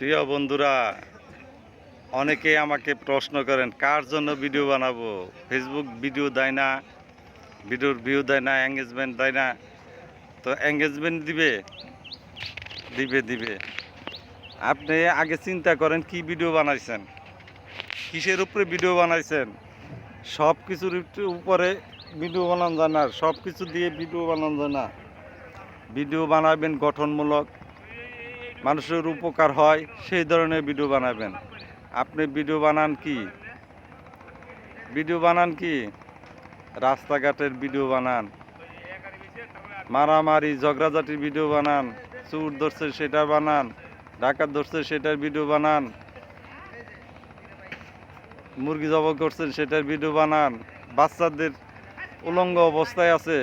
প্রিয় বন্ধুরা, অনেকেই আমাকে প্রশ্ন করেন কার জন্য ভিডিও বানাবো। ফেসবুক ভিডিও দেয় না, ভিডিওর ভিউ দেয় না, এঙ্গেজমেন্ট দেয় না। তো এঙ্গেজমেন্ট দিবে দিবে দিবে আপনি আগে চিন্তা করেন কি ভিডিও বানাইছেন, কিসের উপরে ভিডিও বানাইছেন। সব কিছুর উপরে ভিডিও বানানো যায় না, সব কিছু দিয়ে ভিডিও বানানো যায় না। ভিডিও বানাবেন গঠনমূলক, মানুষের উপকার হয় সেই ধরনের ভিডিও বানাবেন। আপনি ভিডিও বানান কি রাস্তাঘাটের ভিডিও বানান, মারামারি ঝগড়াঝাটির ভিডিও বানান, চোর ধরছে সেটা বানান, ডাকাত ধরছে সেটার ভিডিও বানান, মুরগি জবাই করছেন সেটার ভিডিও বানান, বাচ্চাদের উলঙ্গ অবস্থায় আছে,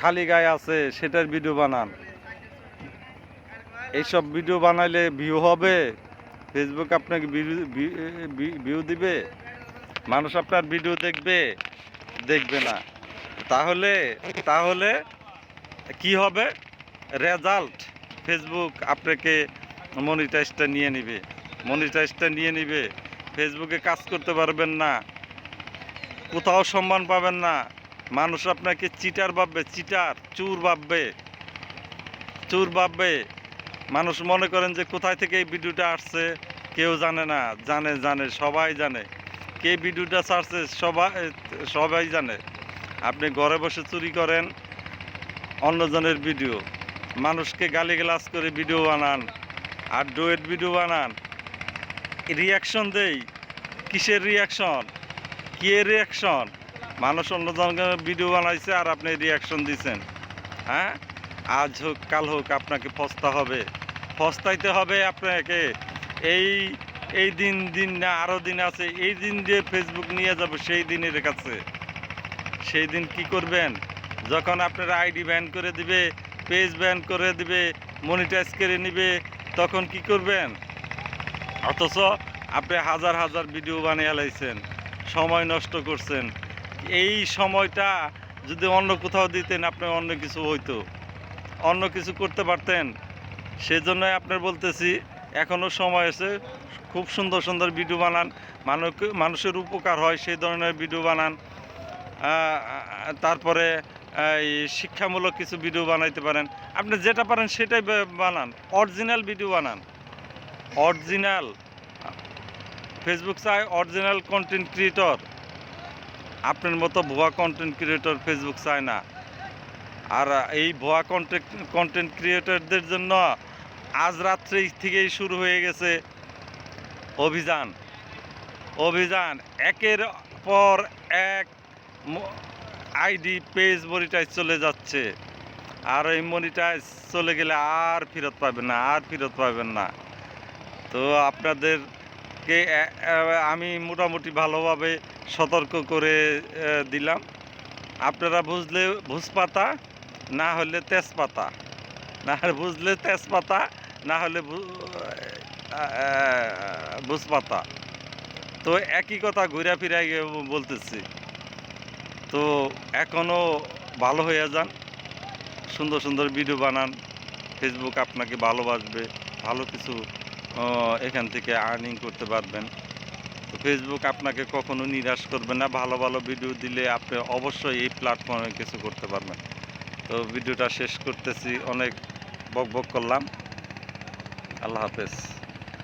খালি গায়ে আছে সেটার ভিডিও বানান। এইসব ভিডিও বানাইলে ভিউ হবে? ফেসবুক আপনাকে ভিউ দিবে? মানুষ আপনার ভিডিও দেখবে না। তাহলে তাহলে কি হবে রেজাল্ট? ফেসবুক আপনাকে মনিটাইজটা নিয়ে নিবে। ফেসবুকে কাজ করতে পারবেন না, কোথাও সম্মান পাবেন না। মানুষ আপনাকে চিটার ভাববে, চোর ভাববে। মানুষ মনে করেন যে কোথায় থেকে এই ভিডিওটা আসছে কেউ জানে না। জানে সবাই জানে। কে ভিডিওটা ছাড়ছে সবাই জানে। আপনি ঘরে বসে চুরি করেন অন্যজনের ভিডিও, মানুষকে গালিগালাজ করে ভিডিও বানান আর ডুয়েট ভিডিও বানান, রিয়াকশন দেই। কিসের রিয়াকশন? রিয়াকশন? মানুষ অন্যজনের ভিডিও বানাইছে আর আপনি রিয়াকশন দিচ্ছেন। হ্যাঁ, আজ হোক কাল হোক আপনাকে পস্তাইতে হবে আপনাকে। এই এই দিন না আরও দিন আছে, এই দিন দিয়ে ফেসবুক নিয়ে যাবে সেই দিনের কাছে। সেই দিন কি করবেন? যখন আপনার আইডি ব্যান করে দিবে, পেজ ব্যান করে দিবে, মনিটাইজ করে নিবে, তখন কি করবেন? অথচ আপনি হাজার হাজার ভিডিও বানিয়ে লাইছেন, সময় নষ্ট করছেন। এই সময়টা যদি অন্য কোথাও দিতেন, আপনার অন্য কিছু হইতো, অন্য কিছু করতে পারতেন। সেজন্যই আপনার বলতেছি এখনও সময় আছে, খুব সুন্দর সুন্দর ভিডিও বানান, মানুষের উপকার হয় সেই ধরনের ভিডিও বানান। তারপরে এই শিক্ষামূলক কিছু ভিডিও বানাইতে পারেন। আপনি যেটা পারেন সেটাই বানান, অরিজিনাল ভিডিও বানান। অরিজিনাল ফেসবুক চায় অরিজিনাল কন্টেন্ট ক্রিয়েটর। আপনার মতো ভুয়া কন্টেন্ট ক্রিয়েটর ফেসবুক চায় না। আর এই ভুয়া কন্টেন্ট ক্রিয়েটরদের জন্য আজ রাত্রে থেকেই শুরু হয়ে গেছে অভিযান। একের পর এক আইডি পেজ মনিটাইজ চলে যাচ্ছে। আর এই মনিটাইজ চলে গেলে আর ফেরত পাবেন না। তো আপনাদেরকে আমি মোটামুটি ভালোভাবে সতর্ক করে দিলাম। আপনারা বুঝলে ভুজপাতা, না হলে তেজপাতা, না হলে ভুজপাতা। তো একই কথা ঘুরে ফিরে বলতেছি। তো এখনও ভালো হয়ে যান, সুন্দর সুন্দর ভিডিও বানান, ফেসবুক আপনাকে ভালোবাসবে, ভালো কিছু এখান থেকে আর্নিং করতে পারবেন। তো ফেসবুক আপনাকে কখনো নিরাশ করবে না। ভালো ভালো ভিডিও দিলে আপনি অবশ্যই এই প্ল্যাটফর্মে কিছু করতে পারবেন। তো ভিডিওটা শেষ করতেছি, অনেক বকবক করলাম। আল্লাহ হাফেজ।